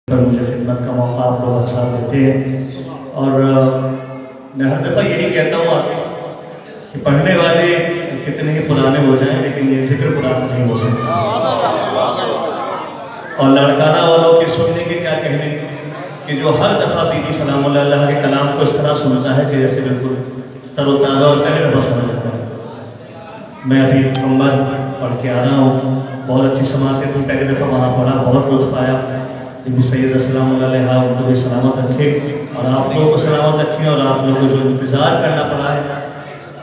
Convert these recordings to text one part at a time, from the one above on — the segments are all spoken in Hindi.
पर मुझे खिदमत का मौका आप लोग साथ देते हैं। और मैं हर दफ़ा यही कहता हूँ आगे कि पढ़ने वाले कितने ही पुराने हो जाएं लेकिन ये जिक्र पुराना नहीं हो सकता। और लड़काना वालों के सुनने के क्या कहने कि जो हर दफ़ा बीबी सलामुल्लाह अलैहा के कलाम को इस तरह सुनता है कि जैसे बिल्कुल तरोताज़ा और पहले दफ़ा सुना जाता है। मैं अभी अंबर पढ़ के आ रहा हूँ, बहुत अच्छी समाज थी, पहली दफ़ा वहाँ पढ़ा, बहुत लुत्फ़ आया। बीबी सैयदा सलामुल्लाह अलैहा उनको भी सलामत रखे और आप लोगों को सलामत रखें। और आप लोगों को जो इंतज़ार करना पड़ा है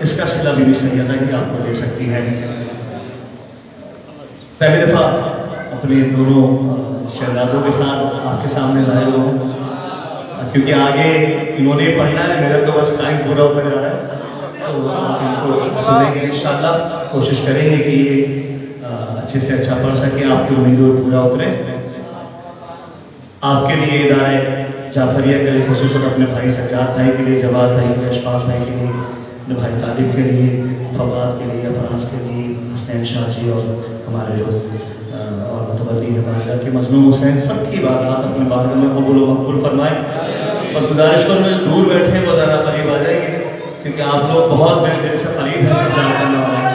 इसका सिला बीबी सैयदा ही आपको दे सकती है। पहली दफ़ा अपने दोनों शहजादों के साथ आपके सामने लाए हुए हूँ क्योंकि आगे इन्होंने पढ़ना है, मेरा तो बस टाइम पूरा होता जा रहा है। तो आप इनको सुनेंगे इंशाअल्लाह, कोशिश करेंगे कि ये अच्छे से अच्छा पढ़ सके, आपकी उम्मीदों पूरा उतरे। आपके लिए इदारे जाफरिया के लिए, खुसूसन अपने भाई सज्जाद भाई के लिए, जवाद भाई के लिए, अशफाक भाई के लिए, भाई तालिब के लिए, फवाद के लिए, फराज के लिए, हसनैन शाह जी और हमारे जो और मुतवल्ली है बारगाह के मजनून हुसैन, सबकी बात अपने बारगाह में कबूल व मकबूल फरमाएं। और गुजारिश करूँ जो दूर बैठे हैं वो ज़रा करीब आ जाएंगे क्योंकि आप लोग बहुत मेरे दिल से करीब हैं, सब प्यार करने वाले हैं।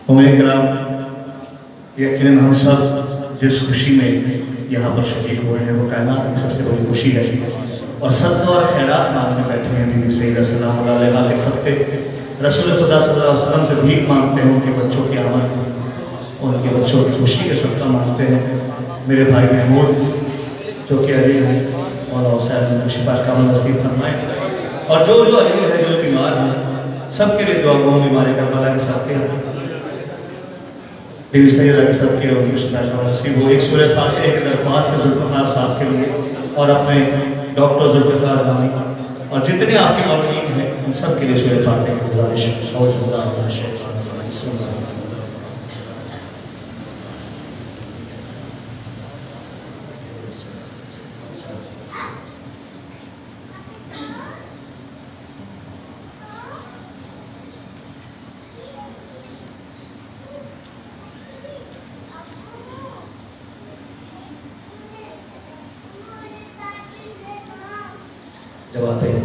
उम्मीदराम यकीनन हम सब जिस खुशी में यहाँ पर शरीक हुए हैं वो कायनात की सबसे बड़ी खुशी है। और सदका और खैरात मांगने बैठे हैं बीबी सैयदा सलामुल्लाह अलैहा के सदक़े रसूल खुदा सल्लल्लाहु अलैहि वसल्लम से भीख मांगते हैं, उनके बच्चों की आमद, उनके बच्चों की खुशी के सदका मांगते हैं। मेरे भाई महमूद जो कि अलील है, मौला हुसैन शिफा कामिल नसीब फरमाए। और जो जो अलील है, जो बीमार हैं, सबके लिए दुआ गो बीमारी करबला के सदक़े बीबी सैयदा के सदक़े उनकी शिफा कामिल नसीब हो। एक सूरह फातिहा की दरख्वास्त है जुल्फ़िकार साहब के लिए और अपने डॉक्टर जुल्फ़िकार नामी और जितने आपके मौलूद हैं उन सब के लिए सूरह फातिहा की गुजारिश है। जब आते हैं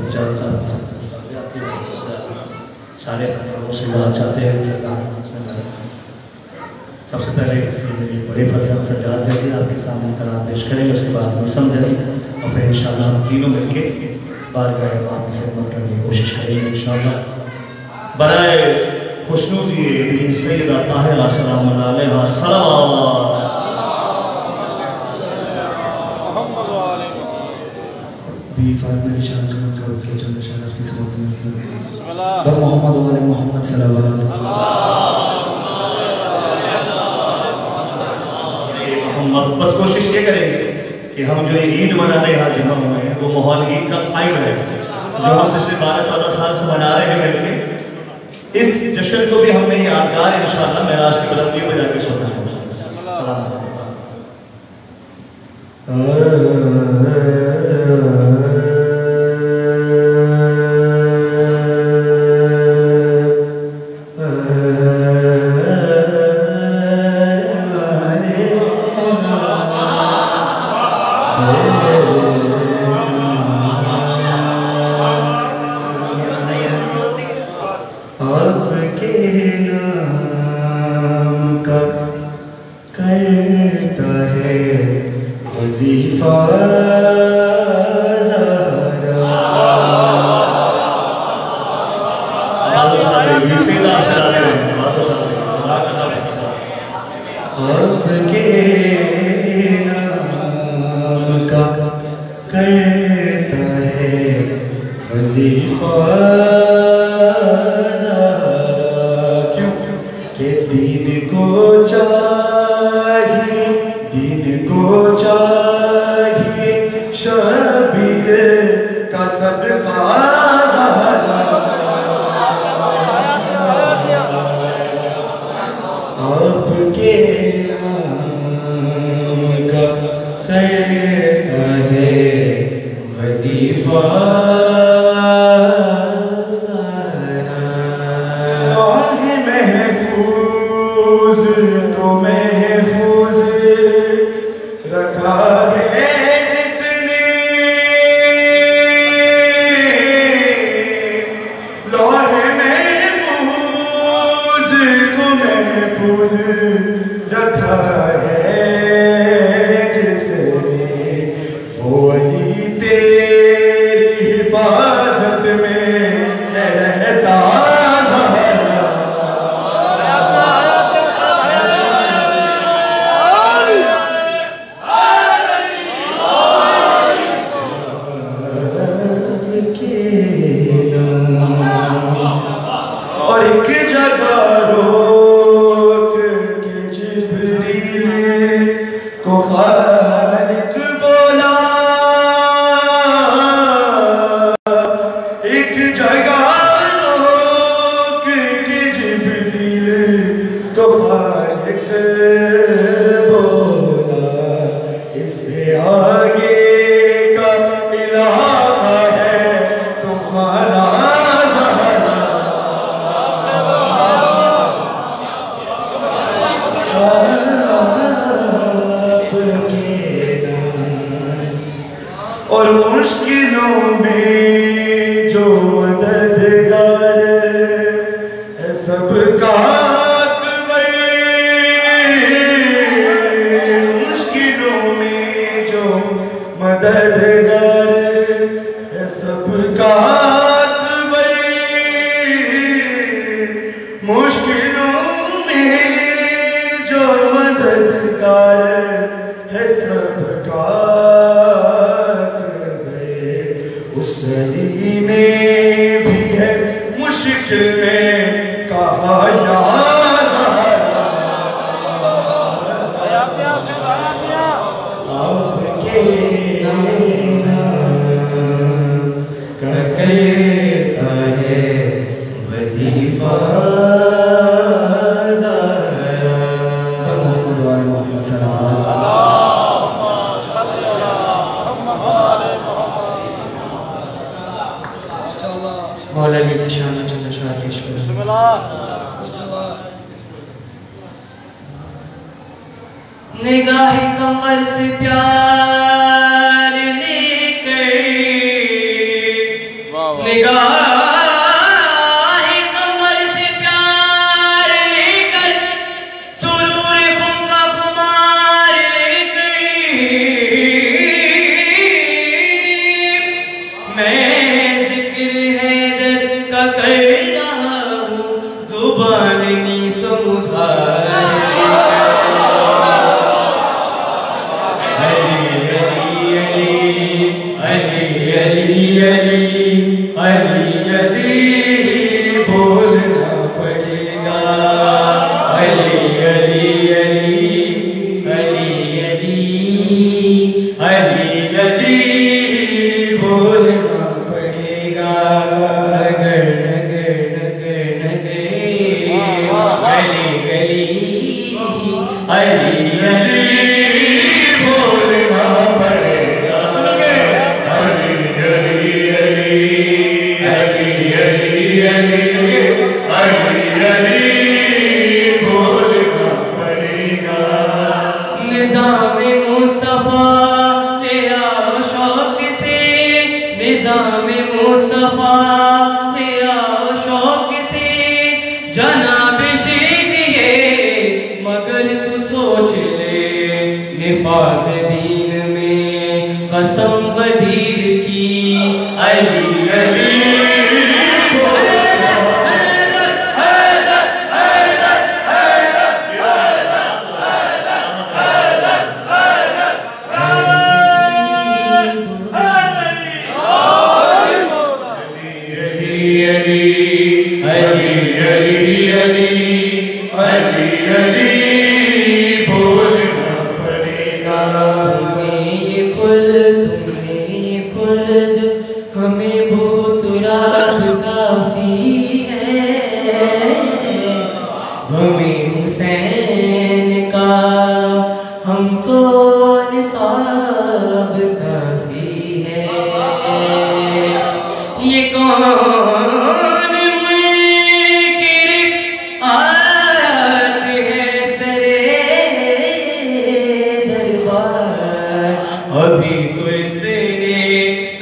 सारे से बात चाहते हैं। सबसे पहले मेरे बड़े फर्जंद सज्जाद ज़ैदी आपके सामने कलाम पेश करेंगे, उसके बाद में समझेंगे और फिर इंशाअल्लाह हम तीनों मिलके बारगाह बाप की खिदमत करने की कोशिश करेंगे इंशाअल्लाह। बराए खुशनू जी बीबी सैयदा ताहिरा सलामुल्लाह अलैहा सलावत फातिमा की शान का करो के चंद शरफ की समझ में नसीब करें। बर मोहम्मद वाले मोहम्मद सल्लल्लाहु अलैहि वसल्लम। बस कोशिश ये करेंगे कि हम जो ईद मनाने यहाँ जमा हुए हैं वो माहौल ईद का कायम रहे, जो हम पिछले 12-14 साल से मना रहे हैं मिलके। इस जश्न को भी हमने यादगार इंशाअल्लाह मेराज की बुलंदियों में जाके सुना है। शबीर का सदका महफूज तो महफूज रखा है जिसने लौहे महफूज को महफूज रखा है जिसने वो अली तेरी हिफाजत में रहता और एक जगह रोक के जिब्रील को खालिक बोला, एक जगह रोक के जिब्रील को खालिक बोला, इससे आगे का इलाका है तुम्हारा और मुश्किलों में जो मददगार है सबका अकबर, मुश्किलों में जो मददगार है सबका अकबर, मुश्किलों में जो मददगार है सबका उस अली ने भी है मुश्किल में कहा या ज़हरा आपके नाम का करता है वजीफा ज़हरा। मोहम्मद वाले मोहम्मद सल्लल्लाहु अलैहि मौला अली की शान चंद शाह पेश करें। निगाह कमर से प्यार लेकर, निगाह कमर से प्यार लेकर, सुरूर गुम का खुमार लेकर, मैं जिक्र हैदर का कर रहा हूँ जुबान नी समुदाय। बोलना पड़ेगा अली अली अली अली अली अली अली बोलना पड़ेगा। नगर नगर नगर नगर गली गली अली अली बोलना पड़ेगा। अली अली अली अली अली अली अली अली बोलना पड़ेगा। निज़ाम मुस्तफ़ा ले आओ शौक से, निज़ाम मुस्तफ़ा ले आओ शौक से, जनाब शेख ये मगर तू सोच ले, निफाज़ दीन में कसम गदीर की। अली अली ये कौन मुनकिर आते हैं सरे दरबार। अभी तो इसने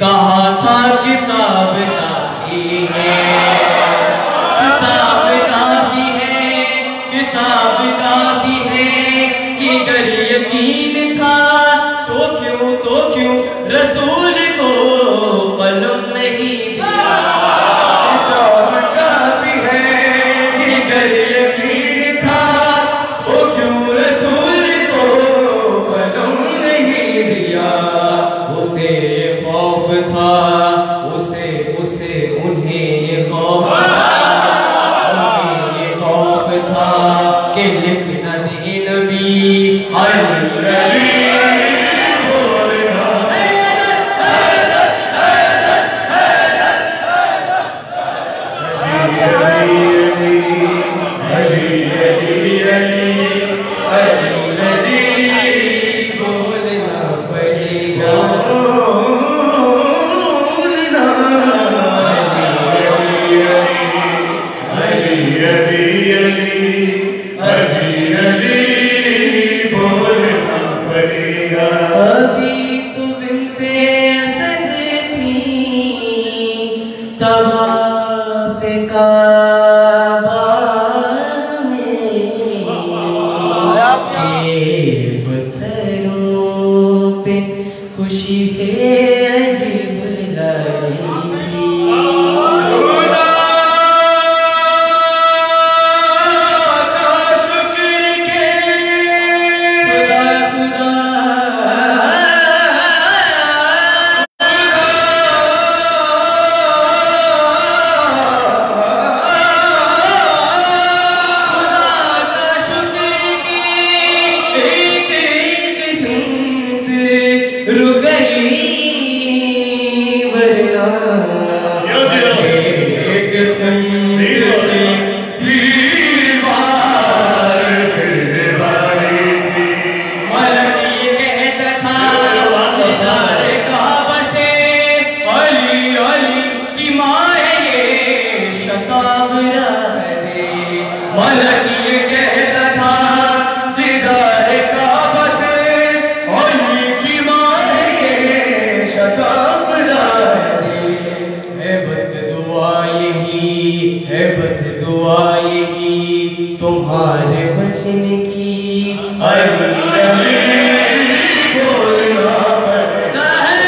कहा था किताब काफी है, किताब काफी है, किताब काफी है। ये गर यकीन था तो क्यों रसूल को कलम नहीं दिया। किताब काफी है, ये गर यकीन था तो क्यों रसूल को कलम नहीं दिया। उसे खौफ था, उसे उन्हें ये खौफ था कि लिख न दे नबी अली। खुशी से अजीब लगी थी। खुदा का शुक्र के खुदा का शुक्र के एक संत रुक गई वरना एक संग से दीवार गिरने वाली थी। मलक ये कहता था इशारे का बसे अली अली की माँ है ये शताब राह दे। मलक ये कहता था जिदार का बसे अली की माँ है ये शताब राह दे। है बस दुआ यही, है बस दुआ यही तुम्हारे बचने की। अली अली बोलना पड़ता है।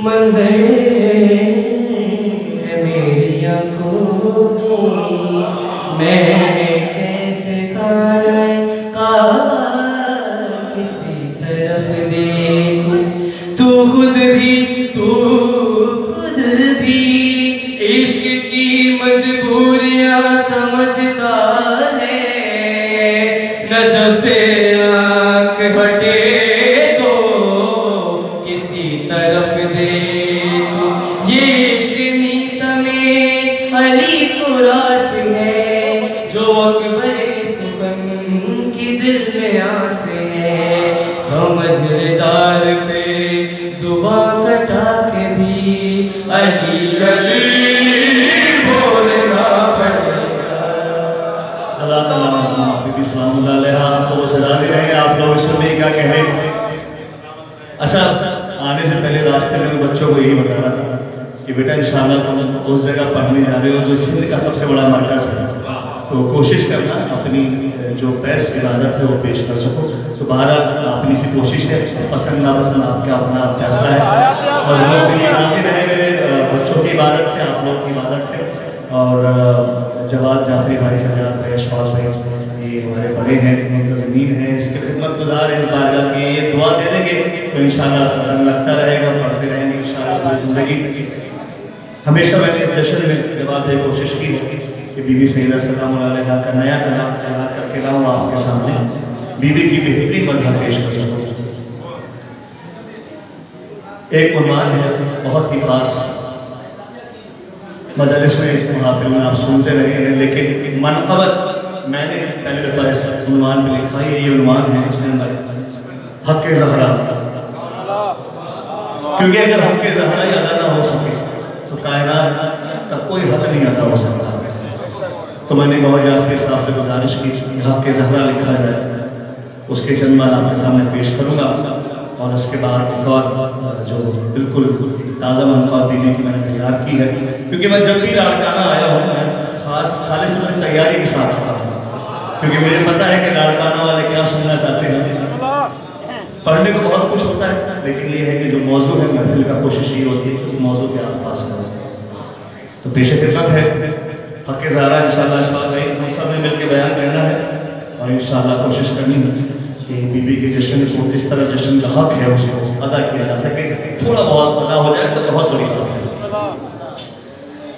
मंजर है मेरी आँखों में, मैं कैसे खाना का किसी तरफ देखूं। तू खुद भी इश्क की मजबूरियां समझता है। न जब से आँख हटे तो किसी तरफ देखो। ये इश्क समय अली को रास है जो अकबरे सुखन की दिल में आस है। समझ दार पे जुबान कटा के भी अली अली बोलना पड़ेगा। आप लोग सुनिए क्या कह रहे हैं। अच्छा, आने से पहले रास्ते में बच्चों को यही बता रहा था कि बेटा इंशाल्लाह तुम उस जगह पढ़ने जा रहे हो जो सिंध का सबसे बड़ा मरकज़ है, तो कोशिश करना अपनी जो बेस्ट इबादत है वो पेश कर सको। तो बहरहाल अपनी सी कोशिश है, पसंद नापसंद आपका अपना फैसला है। और लोग राजी रहे मेरे बच्चों की इबादत से, आप लोग की इबादत से। और जवाद जाफरी भाई, सजाद भाई, अशफाक भाई, ये हमारे बड़े हैं, मुंतज़मीन हैं, इसके खिदमतगुज़ार हैं इस बारगाह की। ये दुआ दे देंगे तो इंशाल्लाह लगता रहेगा, पढ़ते रहेंगे इंशाल्लाह पूरी ज़िंदगी। हमेशा मैंने इस जश्न में जवाब दे कोशिश की कि बीबी सईदा सल्लल्लाहु अलैहि वसल्लम का नया कलाम तैयार करके लाऊँ आपके सामने। बीवी की बेहतरीन मदह पेश कर सकूँ। एक उन्वान है बहुत ही खास, मजलिस में महफिल में आप सुनते रहे हैं, लेकिन मनक़बत मैंने पहली दफ़ा इस उन्वान पर लिखा है। ये उन्वान है इसके अंदर हक़ ज़हरा, क्योंकि अगर हक़ ज़हरा ही अदा ना हो सके तो कायनात का कोई हक़ नहीं अदा हो सकता। तो मैंने गौहर जाफरी साहब से गुजारिश की कि हक़ ज़हरा लिखा जाए, उसके चंद मान आपके सामने पेश करूँगा और उसके बाद एक और जो बिल्कुल ताज़ा मनक़बत देने की मैंने तैयार की है, क्योंकि मैं जब भी लाड़काना आया हूँ मैं खालिस अपनी तैयारी के साथ आता हूँ, क्योंकि मुझे पता है कि लाड़काना वाले क्या सुनना चाहते हैं। पढ़ने को बहुत कुछ होता है, लेकिन ये है कि जो मौजू है महफिल का कोशिश ये होती है कि उस मौजू के आसपास का। तो पेश खिदमत है हक़ ज़हरा, इंशाअल्लाह इस बात हम सब ने मिलकर बयान करना है और इंशाअल्लाह कोशिश करनी है कि बीबी के जश्न को जिस तरह जश्न का हक़ है उसको अदा किया जा सके। थोड़ा बहुत अदा हो जाए तो बहुत बड़ी बात है।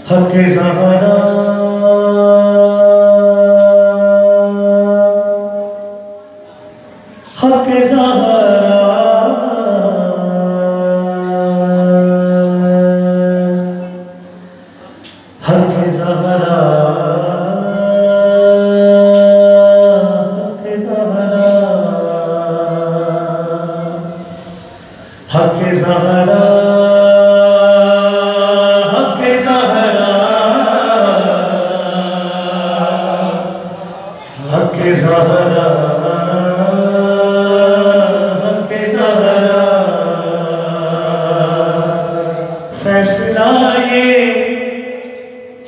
हक़ ज़हरा हक़ ज़हरा हक़ ज़हरा हक़ ज़हरा हक़ ज़हरा हक़ ज़हरा हक़ ज़हरा फैसला ये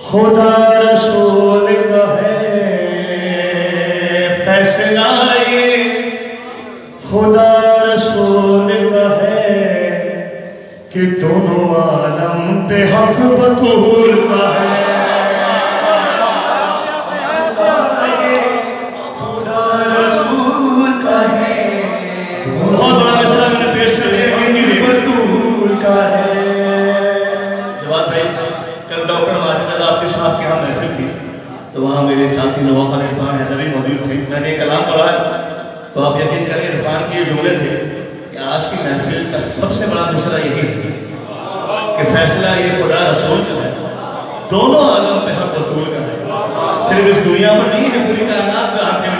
खुदा रसूल का है, फैसला ये खुदा रसूल का है कि दोनों आलम पे हक बतूल का है। खुदा रसूल का है, बहुत बड़ा मसला मैंने पेश कर दिया, हक बतूल का है। जवाब भाई, कल डॉक्टर माजिद आपके साहब के यहाँ महफिल थी, तो वहाँ मेरे साथी नवाब खान इरफान हैदरी मौजूद थे। मैंने एक कलाम पढ़ा है, तो आप यकीन करें इरफान के ये जुमले थे कि आज की महफिल का सबसे बड़ा मसला यही है कि फैसला ये खुदा रसूल का है, दोनों आलम पे हक बतूल का है, सिर्फ इस दुनिया में नहीं है, पूरी कायनात में आपने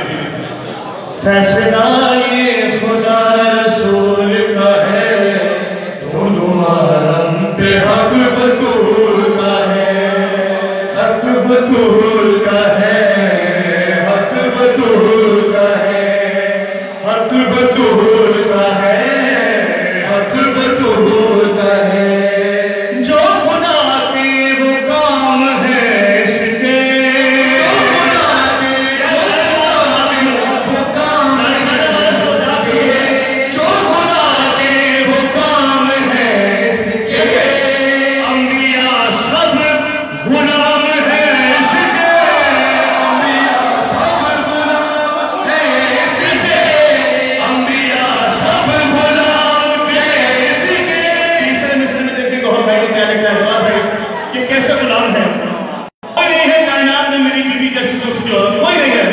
फैसला ये खुदा रसूल का है, दोनों आलम पे हक बतूल का है, हक बतूल का है, हक बतूल का है, हक बतूल का है, हक बतूल का है। जो खुदा के वो काम है इसके, जो खुदा के वो काम है इसके, जो खुदा के वो काम है इसके, अंबिया सब गुलाम है इसके, अंबिया सब गुलाम है इसके, अंबिया सब गुलाम है इसके। तीसरे मिसरे में देखिए गौहर भाई ने क्या लिखा है भाई कि कैसे गुलाम है। कोई नहीं है कायनात में मेरी बीबी जैसी दूसरी औरत, कोई नहीं है।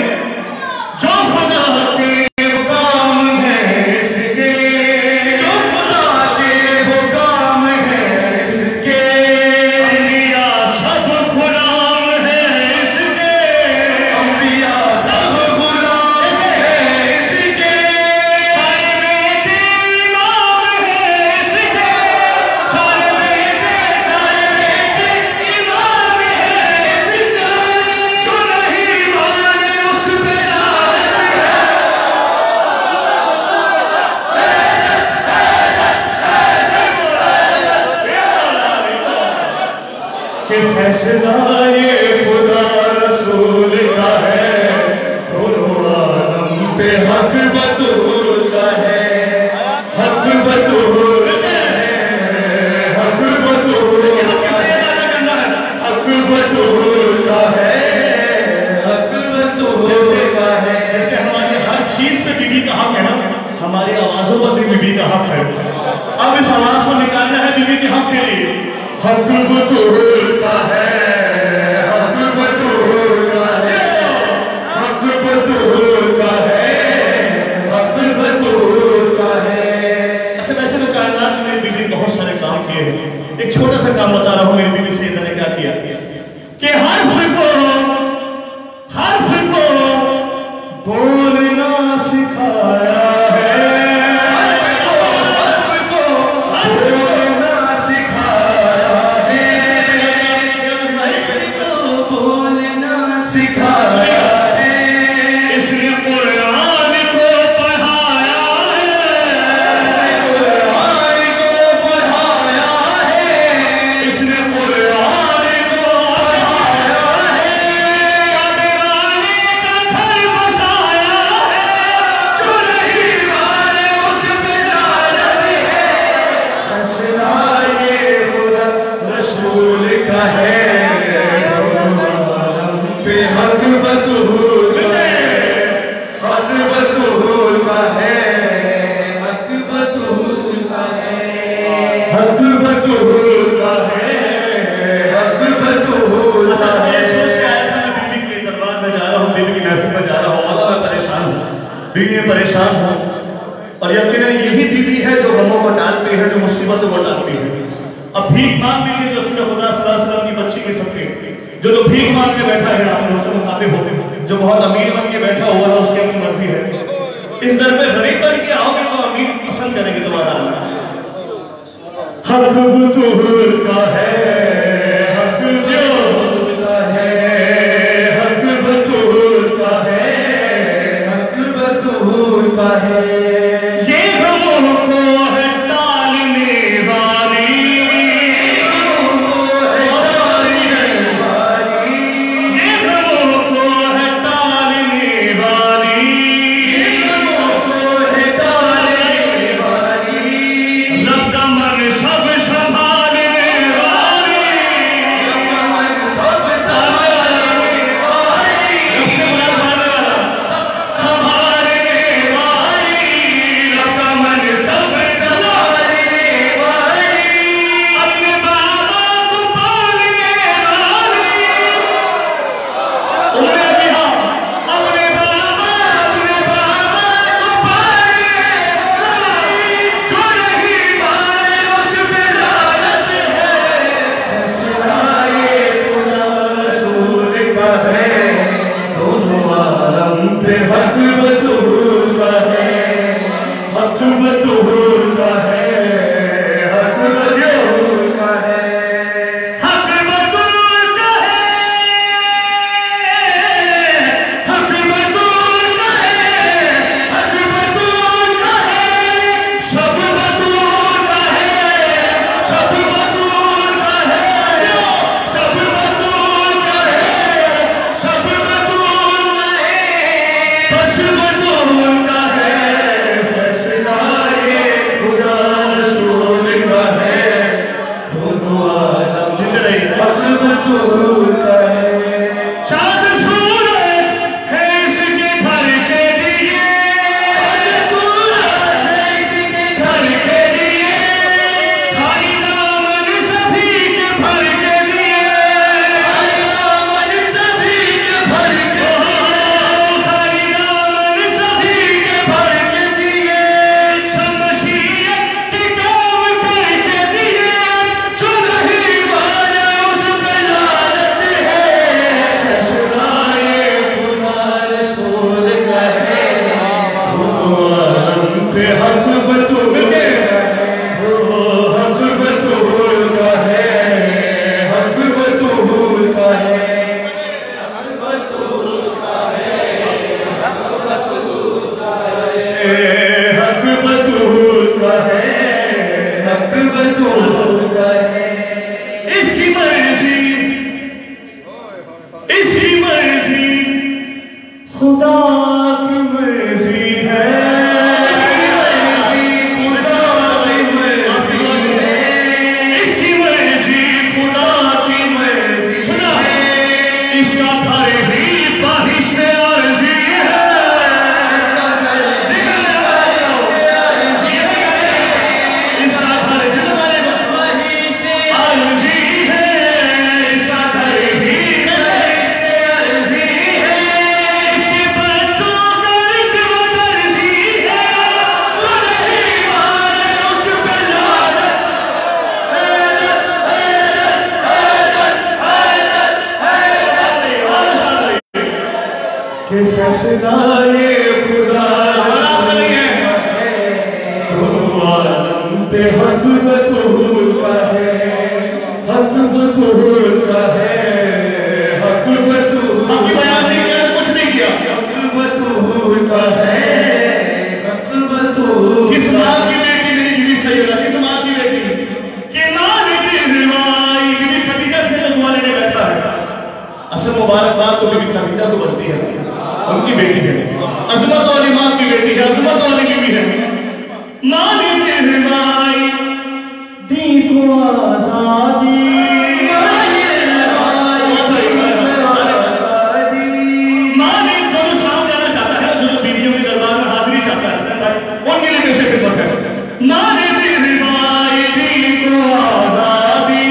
जो खुदा के वो काम है इसके, जो खुदा के वो काम है इसके, अंबिया सब गुलाम है इसके, अंबिया सब गुलाम है इसके, सारे बेटे इमाम है इसके, सारे बेटे इमाम है इसके, जो नहीं माने उस पे लानत है। कि फैसला ये खुदा रसूल का है, दोनों आलम पे हक बतूल का है, हक बतूल का है, हक बतूल का है, हक बतूल का है, हक बतूल का है। जैसे हमारी हर चीज पे बीबी का हक है ना, हमारी आवाजों पर भी बीबी का हक है। अब इस आवाज को निकालना है बीबी के हक के लिए। हक बतूल का है, हक बतूल का है, हक बतूल का है, परेशान हो, और यकीनन यही बीवी है जो गमों को डालती है, जो मुसीबतों को डालती है। अब भीख मांग लीजिए रसूल खुदा सल्लल्लाहु अलैहि वसल्लम की बच्ची के सबके, जो तो भीख मांग के बैठा है आपने उससे मुखातिब हो, जो बहुत अमीर बन के बैठा हुआ है उसकी अपनी मर्जी है। इस दर पे गरीब बन के आओगे तो अमीर पसंद करेंगे तुम्हारा आना। हक बतूल का है, हक जो का है, हक बतूल का है, हक बतूल का है। ये गमों को है टालने वाली, ये गमों को है टालने वाली, रब का मन सब संभालने वाली, रब का मन सब संभालने वाली, संभालने वाली, रब का मन सब संभालने वाली, अपने बाबा को पालने वाली, उम्मे बिहा अपने बाबा को पालने वाली, जो नहीं माने उस पे लानत है। फैसला ये खुदा रसूल का है, दोनों आलम पे हक बतूल का है, हक बतूल का है, हक बतूल का है। हक बतूल का है, हक बतूल का है, हक बतूल का है, सब बतूल का है, सब बतूल का है, सब बतूल का है, सब बतूल का है, बस बतूल का है। फैसला ये खुदा रसूल का है, दोनों आलम जिंदा रहिए। हक बतूल का है। चाँद सूरज है इसके भर के दिए, सूरज है इसके घर के दिए, खाली दामन सभी के भर के दिए, खाली दामन सभी के भर के दिए, खाली दामन सभी के भर के दिए, सब मशीयत के काम करके दिए, जो नहीं माने उस पे लानत है। फैसला ये खुदा रसूल का है, दोनों आलम पे हक बतूल का है, हक बतूल का है, हक बतूल का है, हक बतूल का है, हक बतूल का है, हक बतूल का है, हक बतूल का है। इसकी मर्जी, इसकी मर्जी खुदा की मर्जी है, इसकी मर्जी खुदा की मर्जी है, इसकी मर्जी खुदा की मर्जी है, इसका घर ही बारिश में अर्जी है, इसका घर इसका घर जितवाने बारिश में अर्जी है, इसका घर ही बारिश में अर्जी है, इसके बच्चों का रिज़्क़ दर्जी है, जो नहीं माने उस पे लानत कि फैसला ये खुदा रसूल का है, दोनों आलम पे हक बतूल का है, हक बतूल का है, हक बतूल आपकी बयान नहीं किया तो कुछ नहीं किया। हक बतूल का है, हक बतूल किस माँ की बेटी मेरी बीवी सैयदा, किस माँ की बेटी कि माँ ने दिलवाई, बीबी खदीजा खेत वाले ने बैठा है। असल मुबारकबाद तो बीबी खदीजा को बनती है, उनकी बेटी है, अजमत वाली माँ की बेटी है, अजमत वाली बीवी है। माँ ने दिलवाई दी को आजादी, माँ ने जो सामने जाना चाहता है, जो बीवियों के दरबार में हाजिरी चाहता है, उनके लिए कैसे खिदमत है। माँ ने दिलवाई दी को आजादी,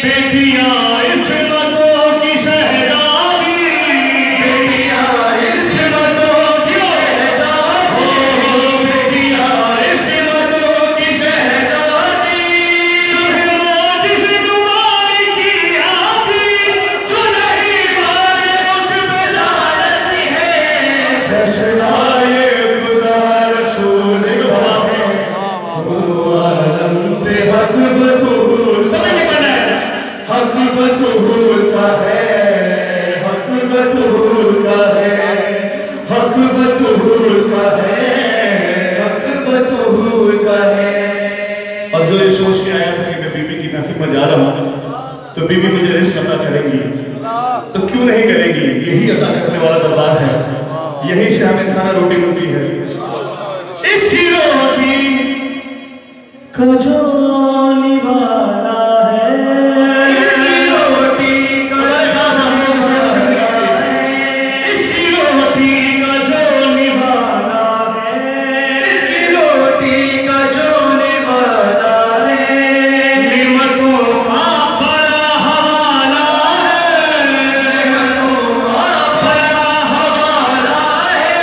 बेटियां इस मदों की शहजादी, फैसलाए खुदा रसूल का है, दोनों आलम पे हक बतूल। समझ नहीं पड़ा है, हक बतूल का है, हक बतूल का है, हक बतूल का है, हक बतूल का है। और जो ये सोच के आया था कि मैं बीबी की महफिल में जा रहा हूँ तो बीबी मुझे रिस्क अता करेंगी, तो क्यों नहीं करेंगी? यही अता करने वाला दरबार है, यही से हमें खाना रोटी मिलती है। इसकी रोटी का जो निवाला है, इसकी रोटी का इसकी रोटी का जो निवाला है, इसकी रोटी का जो निवाला है, निमतों का बड़ा हवाला है, निमतों का बड़ा हवाला है,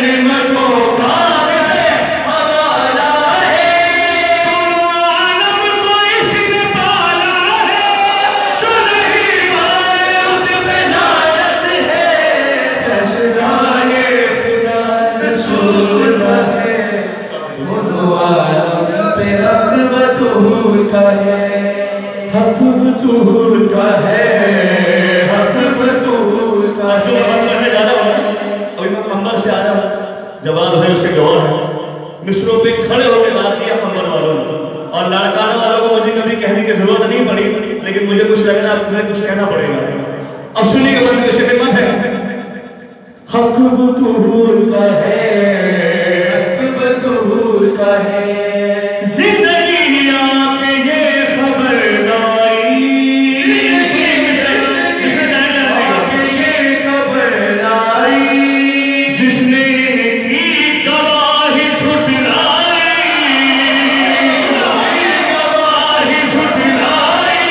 निमतों का हवाला है। दोनों आलम को इसने पाला है, जो नहीं माने उस पे लानत है। फैसलाए खुदा रसूल का है, दोनों आलम पे हक बतूल का है, हक बतूल का है, हक बतूल का है। जो हम करने जा रहा हूँ, अभी मैं अंबर से आया हूँ, जवाब है उसके गौर है, मिस्रों पे खड़े होकर ला दिया अंबर वालों ने, और लाड़काना वालों को मुझे कभी कहने की जरूरत नहीं पड़ी, लेकिन मुझे कुछ लगना मुझे कुछ कहना पड़ेगा। अब सुनिए बंद कैसे हिम्मत है, हक बतूल का है, हक बतूल का है। जिंदगी आके ये खबर लाई, आके ये खबर लाई, जिसने की गवाही छुटलाई, गवाही छुटलाई,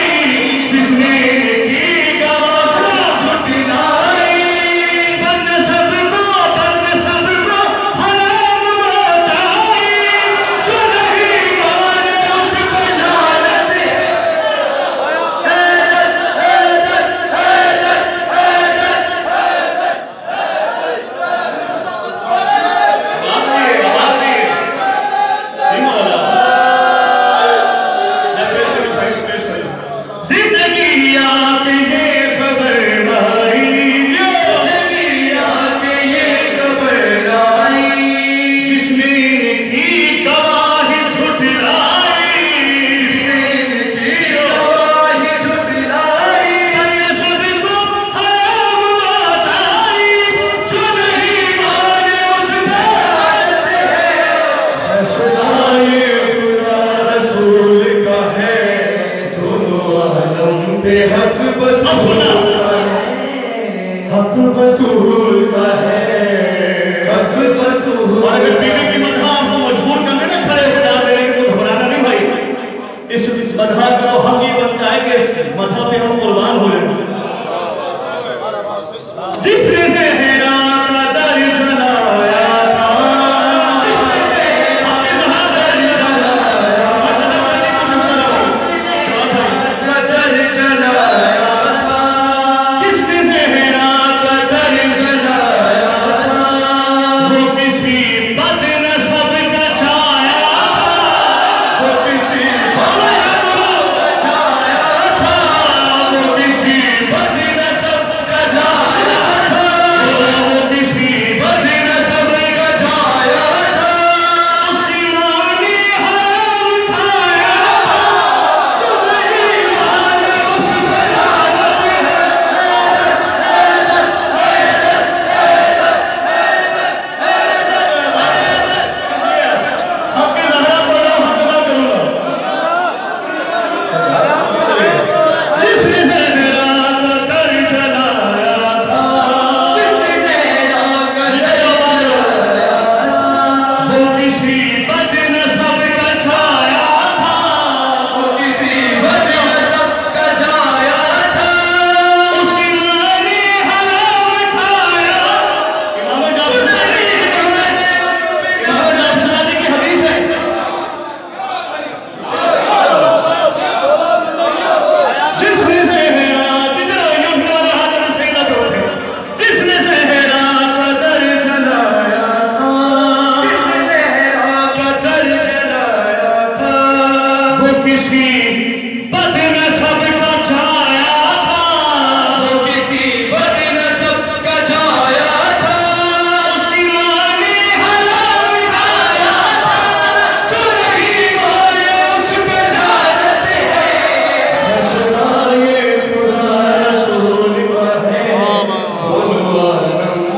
जिसने की गवाही छुटलाई। बन सबको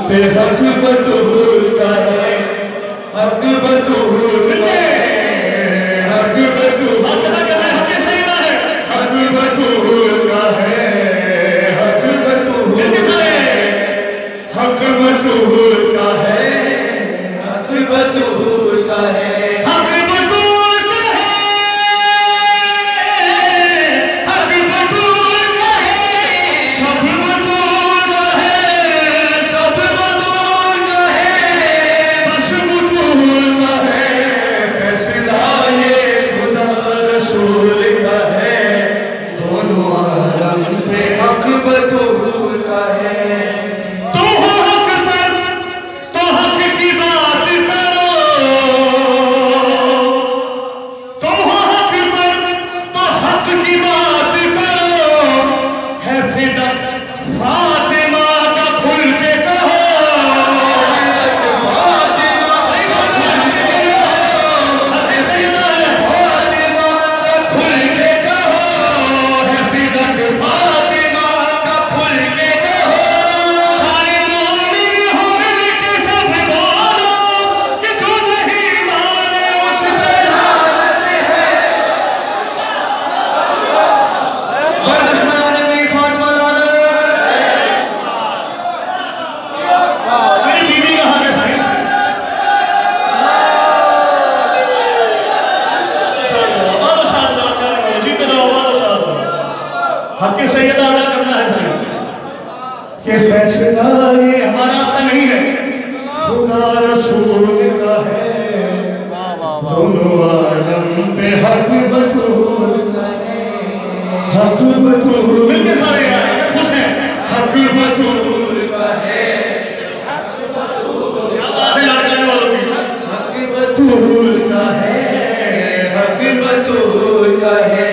पे हक बतूल का है, हक बतूल का है, हक बतूल का है, हक सईदा है, हक बतूल का है, हक बतूल का है, हक बतूल का है, हक बतूल का है, हक बतूल का है, हक बतूल का है, सब बतूल का है, सब बतूल का है, बस बतूल का है, फैसला ये खुदा रसूल का है, दोनों आलम पे हक बतूल का है। तुम हो हक पर तो हक की बात करो, तुम हो हक पर तो हक की बात करो, है फिदक फातिमा का खुल के कहो, फिदक फातिमा का खुल के कहो, हक सईदा है फातिमा का खुल के कहो, है फिदक फातिमा का खुल के कहो, सारे मोमिन हो मिलके सब बोलो कि जो नहीं माने उस पे लानत है। बरदुश्मन नबी फातिमा लानत। मेरी बीवी कहाँ है साईं? हक सैयदा अदा करना है साईं। ये फैसला ये हमारा आपका नहीं है, खुदा रसूल का है, दोनों आलम पे हक बतूल का है, हक बतूल मिलके सारे यार खुश हैं, हक बतूल का है, क्या बात है लाने वालों की, हक बतूल का है, हक बतूल का है,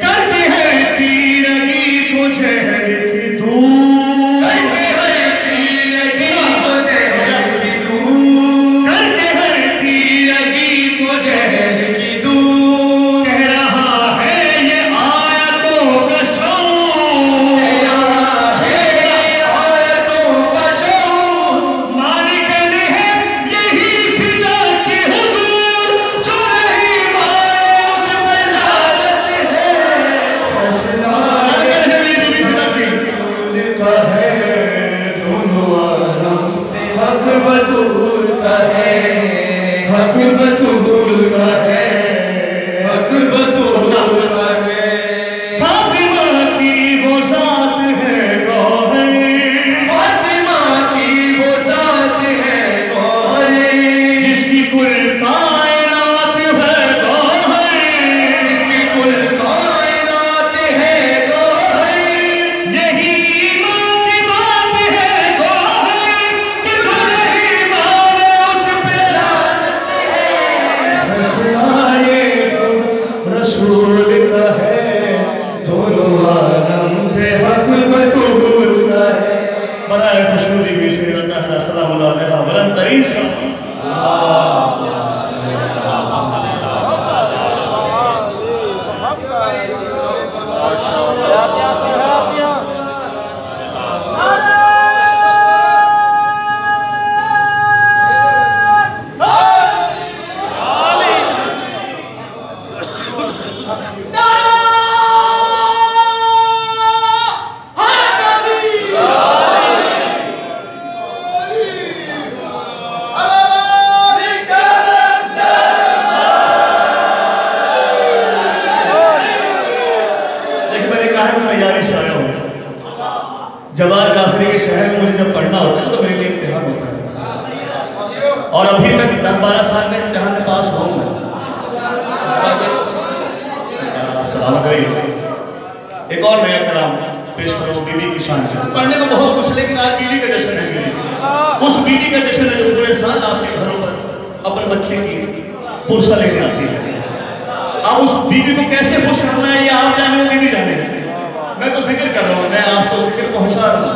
करके है तीरगी को जहर की दूर, करके है तीरगी को जहर की दूर, करके है तीरगी को जहर की दूर, कह रहा है ये आयतों का शौक, कह रहा है ये आयतों का शौक, मालिकन है यही फिदा की हुजूर, जो नहीं माने उस पे लानत है, फैसला है मेरी फिदा की रसूल का है, दोनों आलम पे हक बतूल का है, हक बतूल का है, हक बतूल का है, फातिमा की वो ज़ात है गौहर, फातिमा की वो ज़ात है गौहर, जिसकी कुल कायनात है गौहर, जिसकी कुल कायनात है गौहर, यही ईमान की बात है गौहर, कि जो नहीं माने उस पे लानत है, फैसला ये खुदा रसूल का है, दोनों आलम पे हक बतूल का है। बराए खुशनुदी भी शेर अल्लाह सल्लल्लाहु अलैहि वसल्लम बुलंद तरीन शख्स देखिए मैंने कहा है मैं तैयारी से आया हूँ। जवार काफिरी के शहर में मुझे जब पढ़ना होता है तो मेरे लिए इम्तिहान होता है, और अभी तक 10-12 साल में इम्तिहान में पास हुआ हूँ। सलामत रहिए। एक और नया कलाम पेश करो बीवी की शान से। पढ़ने को बहुत कुछ, लेकिन आज बीवी का जश्न है। उस बीवी का जश्न है जो पूरे साल आपके घरों पर अपने बच्चे की पुरसा लेके आती है। अब उस बीवी को कैसे खुश करना है ये आप जाने, वो बीवी जाने। मैं तो जिक्र कर रहा हूँ, मैं आपको जिक्र पहुंचा रहा हूँ।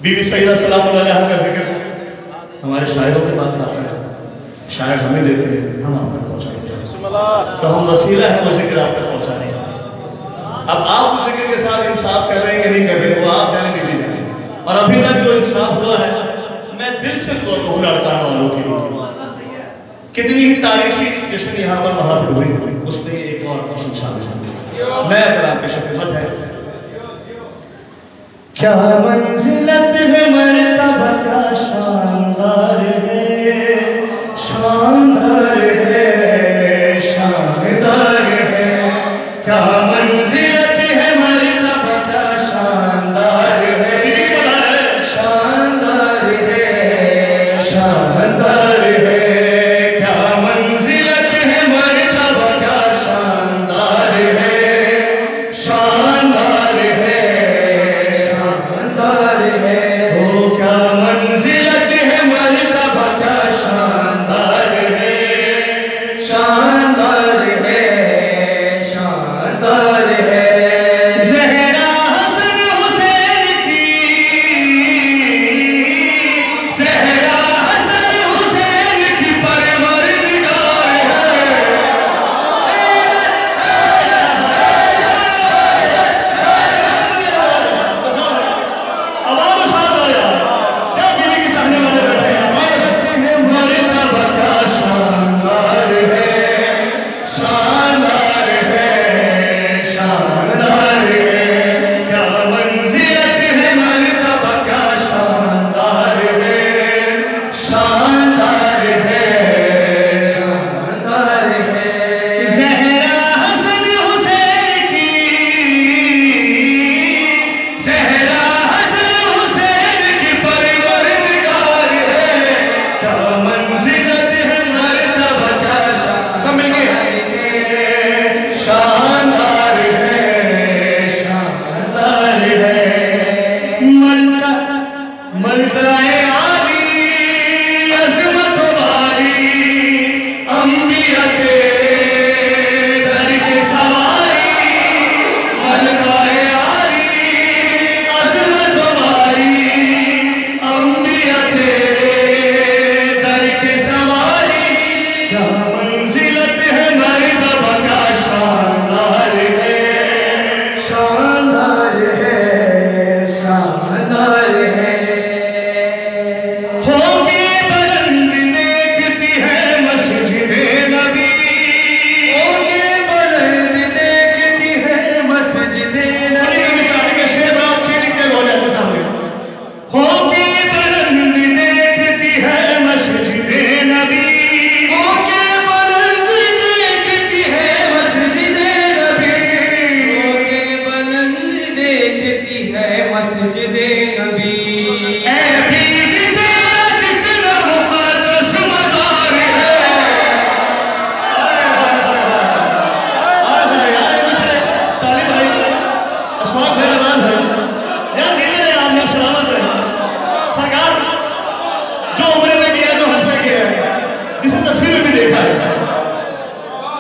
बीवी सईदा सलामुल्लाह अलैहा का जिक्र हमारे शायरों के पास आता है, शायर हमें देते हैं, हम आप तक पहुँचाते हैं, तो हम वसीला है वो जिक्र आप तक पहुँचाने का। अब आप उस जिक्र के साथ इंसाफ कर रहे हैं कि नहीं कर रहे, वो आप जाने, बीवी जाने। और अभी तक जो इंसाफ हुआ है मैं दिल से दुआ लड़काने वालों के लिए। कितनी ही तारीखी जश्न यहाँ पर महफिल हुई उसमें एक और जश्न शामिल है। मैं अगर आपकी शक्ल है क्या मंजिलत है मर्तबा क्या शानदार है, शानदार है, शानदार है। क्या मंजिलत है मर्तबा क्या शानदार है, शानदार है, शानदार है। क्या मंजिलत है मर्तबा क्या शानदार है, शानदार है,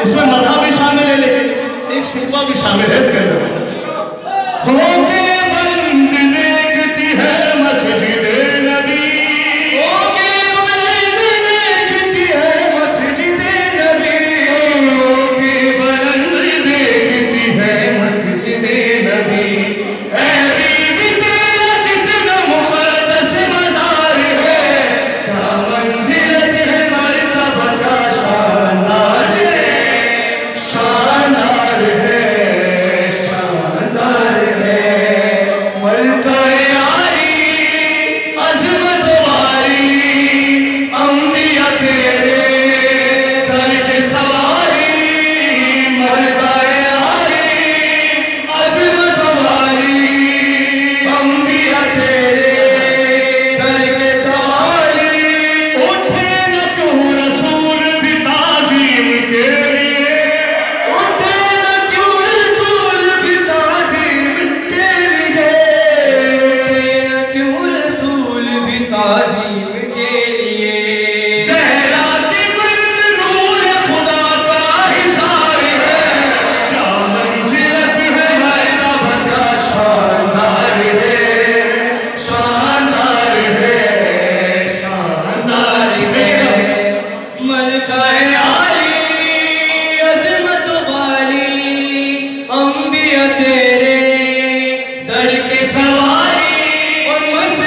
इसमें मथा भी शामिल है लेकिन एक शिकवा भी शामिल है इसके अंदर। होके बुलंद देखती है मस्जिद नबी, होके बुलंद देखती है मस्जिद नबी, होके बुलंद देखती है मस्जिद नबी। तेरे दर के सवारी और मस्त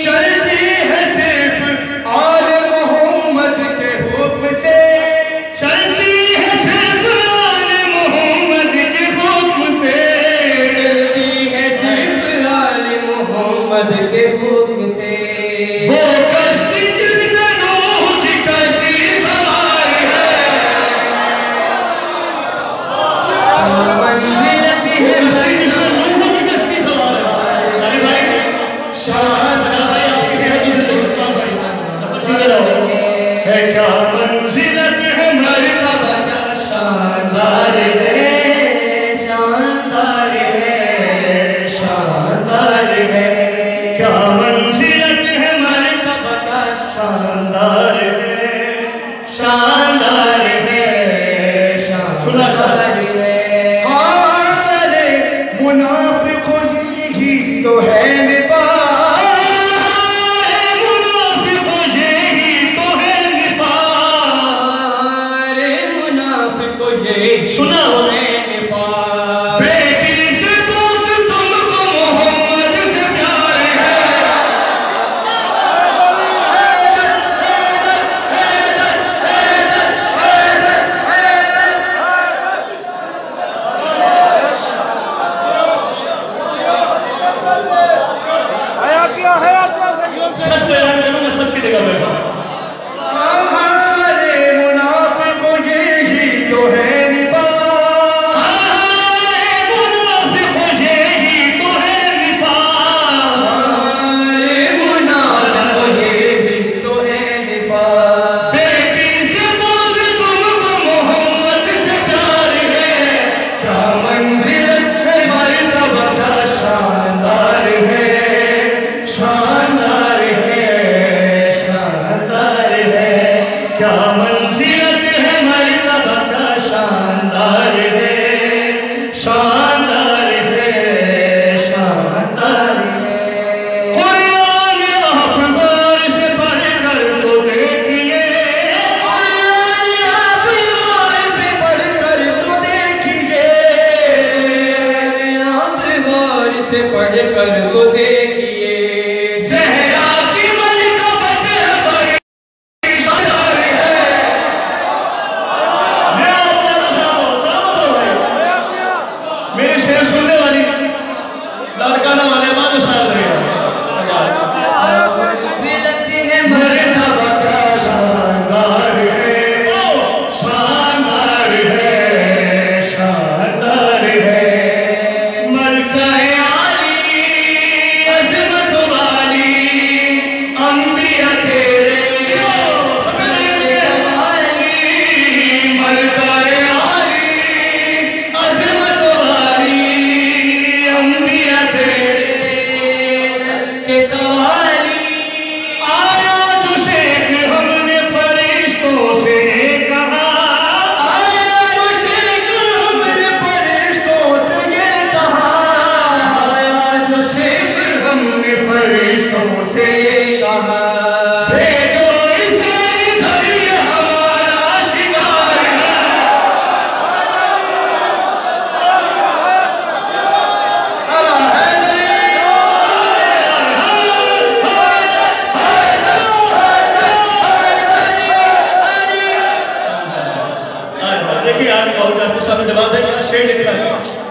चलती है सिर्फ आल मोहम्मद के हुक्म से, चलती है सिर्फ आल मोहम्मद के हुक्म से, चलती है सिर्फ आल मोहम्मद के हुक्म से। वो कश्ती जिसमें नूह की कश्ती सवार है, मंजिलत है कश्ती जिसमें नूह की कश्ती सवार है। अरे भाई शाबाश भाई, आपकी सेहत की जिंदगी है क्या मंजिलत है मरतबा क्या शानदार है, शानदार है, शानदार है। क्या मंजिलत है मरतबा क्या शानदार है, शानदार है, शानदार है। हाले मुनाफिकों यही तो है निफाक, मुनाफिकों यही तो है निफाक। अरे मुनाफिको यही सुना तो है निफाक। बेटी से दोस्त तुमको मोहम्मद से प्यार है, सच बयान करूंगा, सच की जगह बैठा। हमारे मुनाफिकों यही तो है निफाक, मुनाफिकों यही तो है निफाक। अरे मुनाफिको यही तो है निफाक। बेटी से दोस्त तुमको मोहम्मद से प्यार है, क्या मंजिलत है मरतबा क्या शानदार है, शानदार है, शानदार है। क्या मंजिलत है मरतबा क्या शानदार है, शानदार है, शानदार है। कुरान अखबार से पढ़ कर तो देखिए, कुरान अखबार से पढ़ कर तो देखिए, आप गौर से पढ़ कर तो देखिए। ज़हरा की मनक़बत बड़ी शानदार है। ये आपका सामो सामो भाई, मेरे शेर सुनने वाली लड़काना वाले बात शायद रहेगा। मंजिलत है मरतबा क्या शानदार है, शानदार है, शानदार है। मलका-ए आली अज़मत वाली अंबिया तेरे मलका-ए आली अज़मत वाली अंबिया तेरे के सवाली। आया जो शेख हमने फरिश्तों से कहा, आया जो शेख हमने फरिश्तों से ये कहा, आया जो शेख हमने फरिश्तों से कहा, भेजो इसे इधर ये हमारा शिकार है। अला देखिए आप बहुत काफी साहब ने जवाब देगा, शेर लिखा है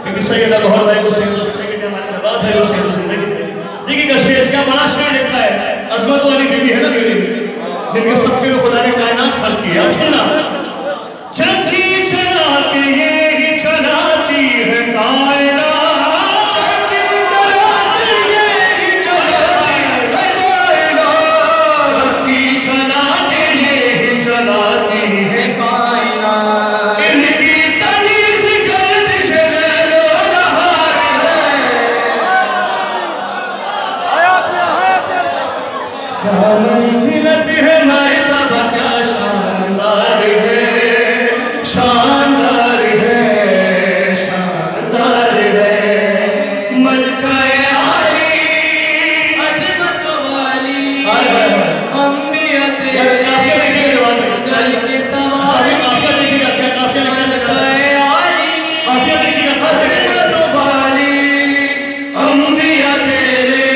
क्योंकि सैयद लाहौर भाई को शेर लेकिन हमारे जवाब है वो शेर जिंदगी में। देखिए का शेर क्या बड़ा शेर लिखा है, अजमत वाली बीवी है ना मेरी, जिनके सबके लिए खुदा ने कायनात खल्क किया। अब सुनना, चक्की चलाती ये चलाती है कायनात, चक्की चलाती ये चलाती है कायनात, चक्की चलाती ये चलाती है कायनात। इनकी तलीस गर्दिश लैलो नहार है। क्या मंजिलत है मरतबा क्या शानदार है, शानदार है, शानदार है। मलका-ए आली अज़मत वाली हाय हाय हाय। अंबिया काफिया देखिए तेरे जवाब में। दर के सवाली। काफिया देखिएगा, क्या काफिया लिखना चाहिए? मलका-ए आली काफिया देखिएगा, अज़मत वाली अंबिया तेरे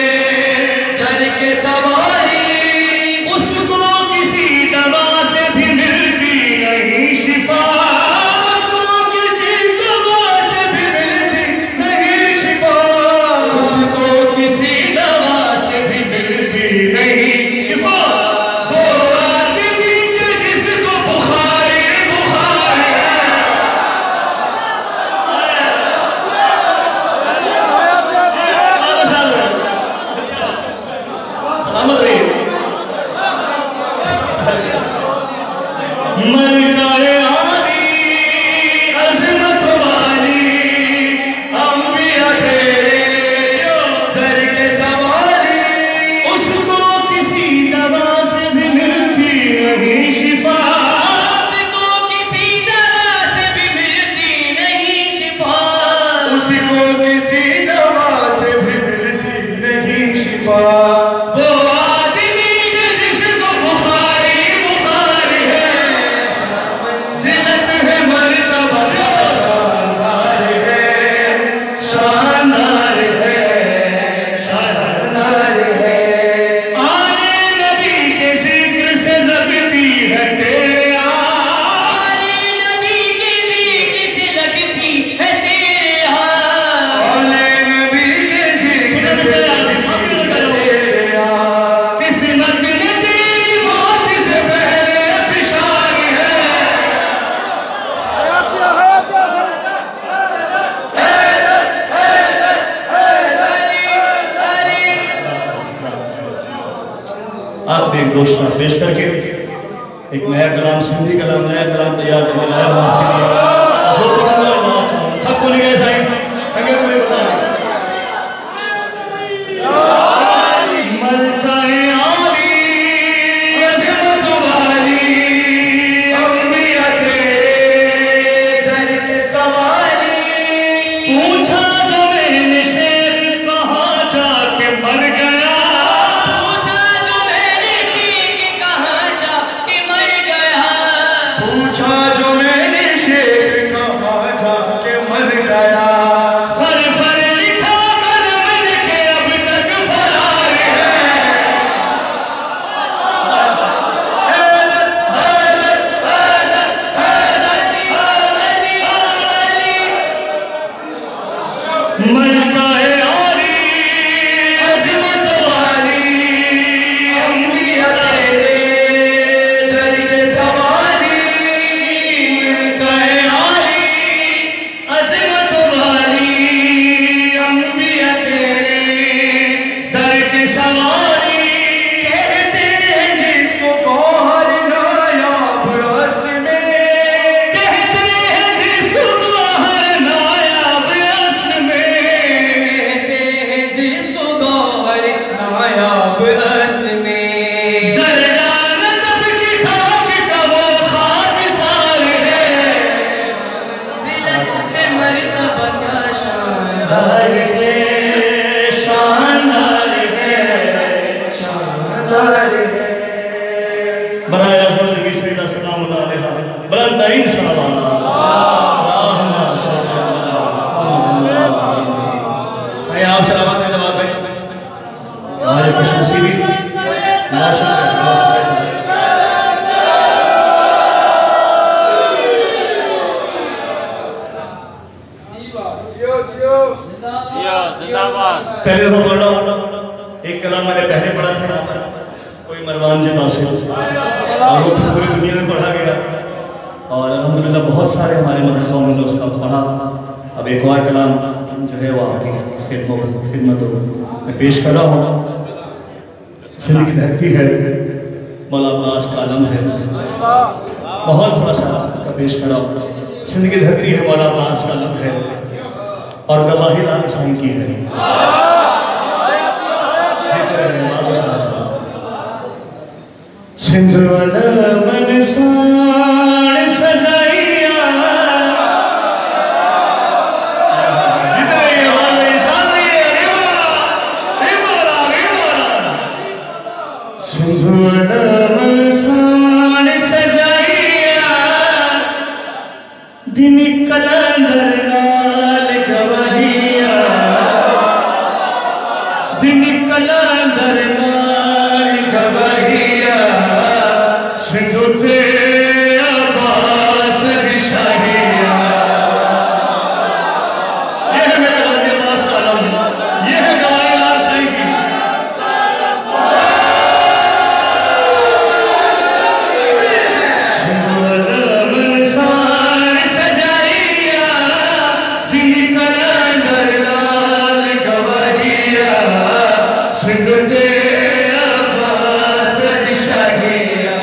साथ में एक दो शेर पेश करके एक नया कलाम, सिंधी कलाम, नया कलाम तैयार करके लाया हूँ आपके लिए। थक तो नहीं गए साईं? थके तो नहीं बता पहले तो पढ़ा एक कलाम मैंने पहले पढ़ा था कोई मरवान जी पास और वो पूरी दुनिया में पढ़ा गया और अल्हम्दुलिल्लाह बहुत सारे हमारे मदरसों में उसका पढ़ा। अब एक और कलाम जो है वो आपकी खिदमत में पेश कर रहा हूँ। सिंध की धरती है, मौला अब्बास का आलम है, बहुत थोड़ा सा पेश कर रहा हूँ। सिंध की धरती है, मौला अब्बास का आलम है और गवाही लाल साईं की है। सिंध वाला मन साण सजाइया जितने वाले साजिए रे मोरा सिंध वाला मन साण सजाइया दिन कलंदर लाल गवाहिया दिन कलंदर लाल गवाहिया सिंधु से अब्बास की शाहिया। ये है मेरा गाजी अब्बास का आलम, ये है गवाही लाल साईं की। सिंधु वाला मन साण सजाइया दिन कलंदर लाल गवाहिया सिंधु से अब्बास की शाहिया।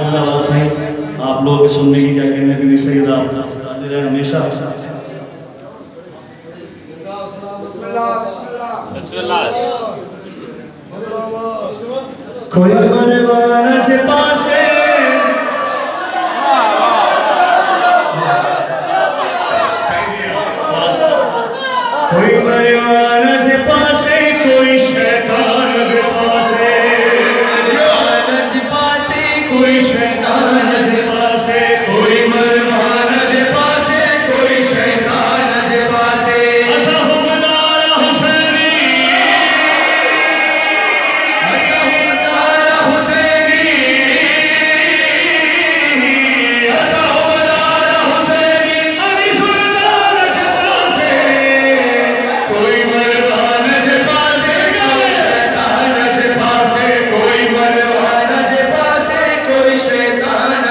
आप लोग सुनने की क्या कहने की सही हाजिर है हमेशा। कोई मरवाना के पास है कोई मरवाना के पास है कोई शैतान के पास है कोई शैतान के पास है कोई मरवाना के पास है कोई शैतान के पास है असहुमदार हुसैनी असहुमदार हुसैनी असहुमदार हुसैनी अली सुल्तान के पास है कोई मरवाना के पास है कोई शैतान के पास है कोई मरवाना के पास है कोई शैतान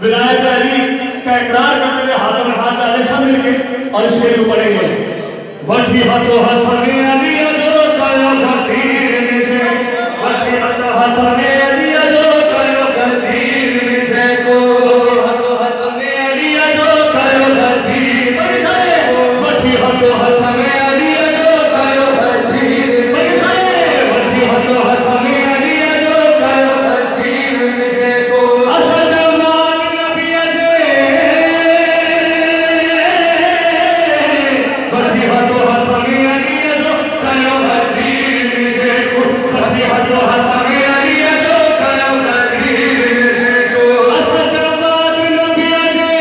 विलायत अली का इकरार करते हुए हाथों में हाथ डाले सब मिलके और इस शेर को पढ़ेंगे। वठी हाथों हाथ में अली जो कयो गतीर में जे, वठी हाथों हाथ में अली जो कयो गतीर में जे को, हाथों हाथ में अली जो कयो गतीर में जे को, वठी हाथों हाथ में अली जो कयो गतीर में जे, वठी हाथों हाथ में अली जो कयो गतीर में जे को, असा जवान नबी जे, वठी हाथों हाथ में अली जो कयो गतीर में जे को, वठी हाथों हाथ में अली जो कयो गतीर में जे को, असा जवान नबी जे,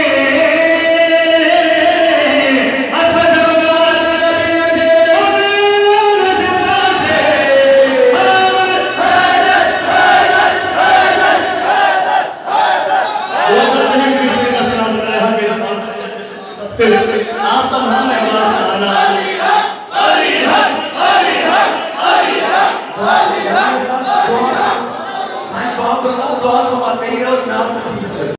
असा जवान नबी जे, मेरा जमा से आप तमाम मेहमान आना बहुत